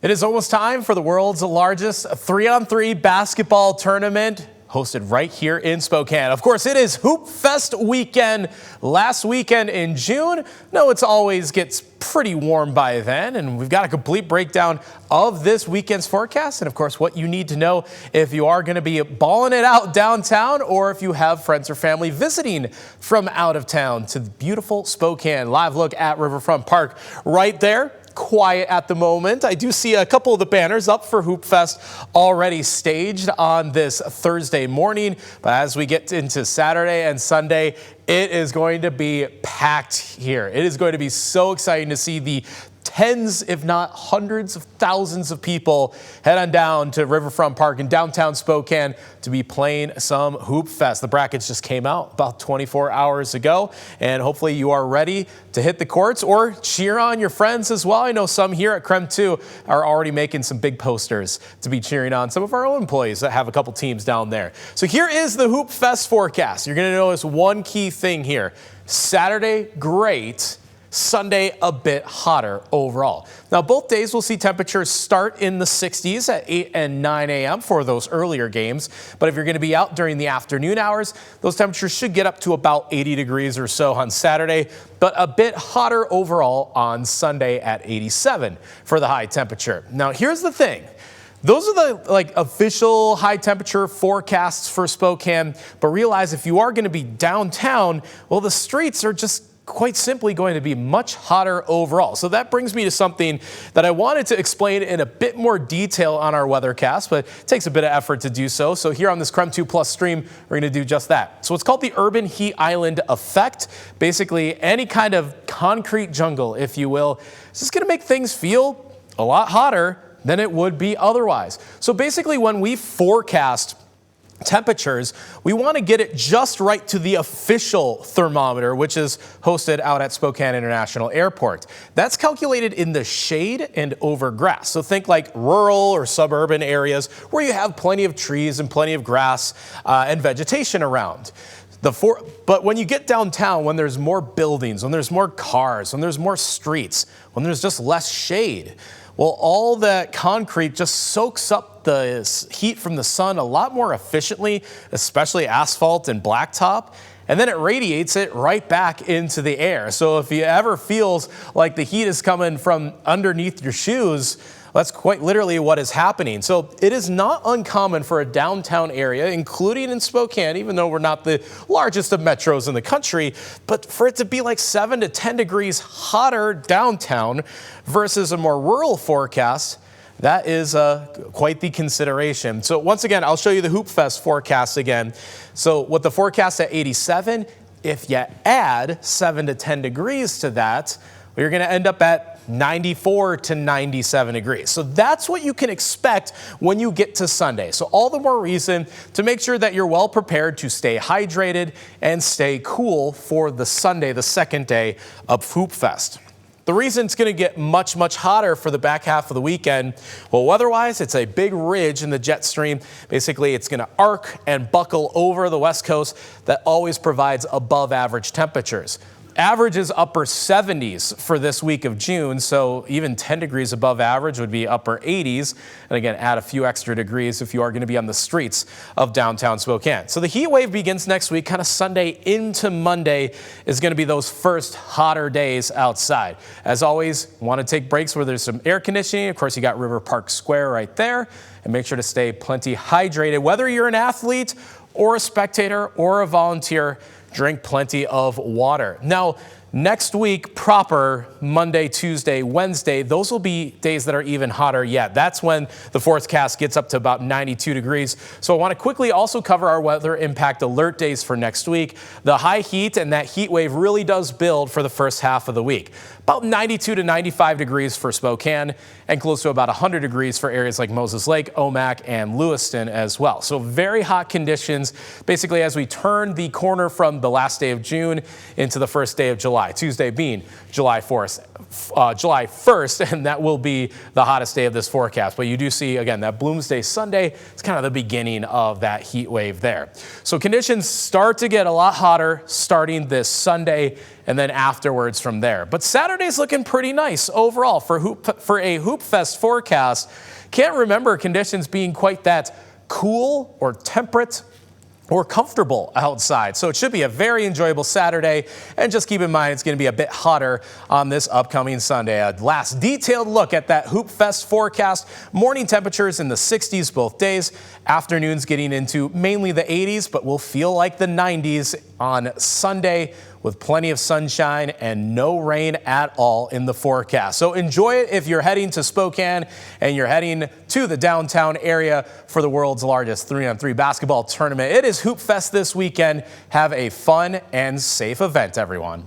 It is almost time for the world's largest 3-on-3 basketball tournament, hosted right here in Spokane. Of course, it is Hoopfest weekend. Last weekend in June. No, it's always gets pretty warm by then, and we've got a complete breakdown of this weekend's forecast, and of course, what you need to know if you are going to be balling it out downtown, or if you have friends or family visiting from out of town to the beautiful Spokane. Live look at Riverfront Park right there. Quiet at the moment. I do see a couple of the banners up for Hoopfest already staged on this Thursday morning, but as we get into Saturday and Sunday, it is going to be packed here. It is going to be so exciting to see the tens, if not hundreds of thousands of people head on down to Riverfront Park in downtown Spokane to be playing some Hoopfest. The brackets just came out about 24 hours ago, and hopefully you are ready to hit the courts or cheer on your friends as well. I know some here at KREM 2 are already making some big posters to be cheering on some of our own employees that have a couple teams down there. So here is the Hoopfest forecast. You're going to notice one key thing here. Saturday, great. Sunday, a bit hotter overall. Now, both days we'll see temperatures start in the 60s at 8 and 9 a.m. for those earlier games. But if you're going to be out during the afternoon hours, those temperatures should get up to about 80 degrees or so on Saturday, but a bit hotter overall on Sunday at 87 for the high temperature. Now, here's the thing. Those are the official high temperature forecasts for Spokane, but realize if you are going to be downtown, well, the streets are just quite simply going to be much hotter overall. So that brings me to something that I wanted to explain in a bit more detail on our weathercast, but it takes a bit of effort to do so. So here on this KREM 2 Plus stream, we're going to do just that. So it's called the urban heat island effect. Basically, any kind of concrete jungle, if you will, is just going to make things feel a lot hotter than it would be otherwise. So basically, when we forecast temperatures, we want to get it just right to the official thermometer, which is hosted out at Spokane International Airport. That's calculated in the shade and over grass. So think like rural or suburban areas where you have plenty of trees and plenty of grass and vegetation around. But when you get downtown, when there's more buildings, when there's more cars, when there's more streets, when there's just less shade, well, all that concrete just soaks up the heat from the sun a lot more efficiently, especially asphalt and blacktop, and then it radiates it right back into the air. So if you ever feels like the heat is coming from underneath your shoes, that's quite literally what is happening. So it is not uncommon for a downtown area, including in Spokane, even though we're not the largest of metros in the country, but for it to be like 7 to 10 degrees hotter downtown versus a more rural forecast, that is quite the consideration. So once again, I'll show you the Hoopfest forecast again. So with the forecast at 87, if you add 7 to 10 degrees to that, you're going to end up at 94 to 97 degrees. So that's what you can expect when you get to Sunday. So all the more reason to make sure that you're well prepared to stay hydrated and stay cool for the Sunday, the second day of Hoopfest. The reason it's going to get much, much hotter for the back half of the weekend, well, weather-wise, it's a big ridge in the jet stream. Basically, it's going to arc and buckle over the west coast that always provides above average temperatures. Average is upper 70s for this week of June, so even 10 degrees above average would be upper 80s. And again, add a few extra degrees if you are going to be on the streets of downtown Spokane. So the heat wave begins next week, kind of Sunday into Monday is going to be those first hotter days outside. As always, want to take breaks where there's some air conditioning. Of course, you got River Park Square right there. And make sure to stay plenty hydrated. Whether you're an athlete or a spectator or a volunteer, drink plenty of water. Now, next week proper, Monday, Tuesday, Wednesday, those will be days that are even hotter yet. That's when the forecast gets up to about 92 degrees. So I want to quickly also cover our weather impact alert days for next week. The high heat and that heat wave really does build for the first half of the week. About 92 to 95 degrees for Spokane and close to about 100 degrees for areas like Moses Lake, Omak, and Lewiston as well. So very hot conditions basically as we turn the corner from the the last day of June into the first day of July, Tuesday being July 1st, and that will be the hottest day of this forecast. But you do see, again, that Bloomsday Sunday, it's kind of the beginning of that heat wave there. So conditions start to get a lot hotter starting this Sunday and then afterwards from there. But Saturday's looking pretty nice overall for a Hoopfest forecast. Can't remember conditions being quite that cool or temperate or comfortable outside. So it should be a very enjoyable Saturday. And just keep in mind, it's going to be a bit hotter on this upcoming Sunday. A last detailed look at that Hoopfest forecast. Morning temperatures in the 60s both days. Afternoons getting into mainly the 80s, but will feel like the 90s on Sunday with plenty of sunshine and no rain at all in the forecast. So enjoy it if you're heading to Spokane and you're heading to the downtown area for the world's largest 3-on-3 basketball tournament. It is Hoopfest this weekend. Have a fun and safe event, everyone.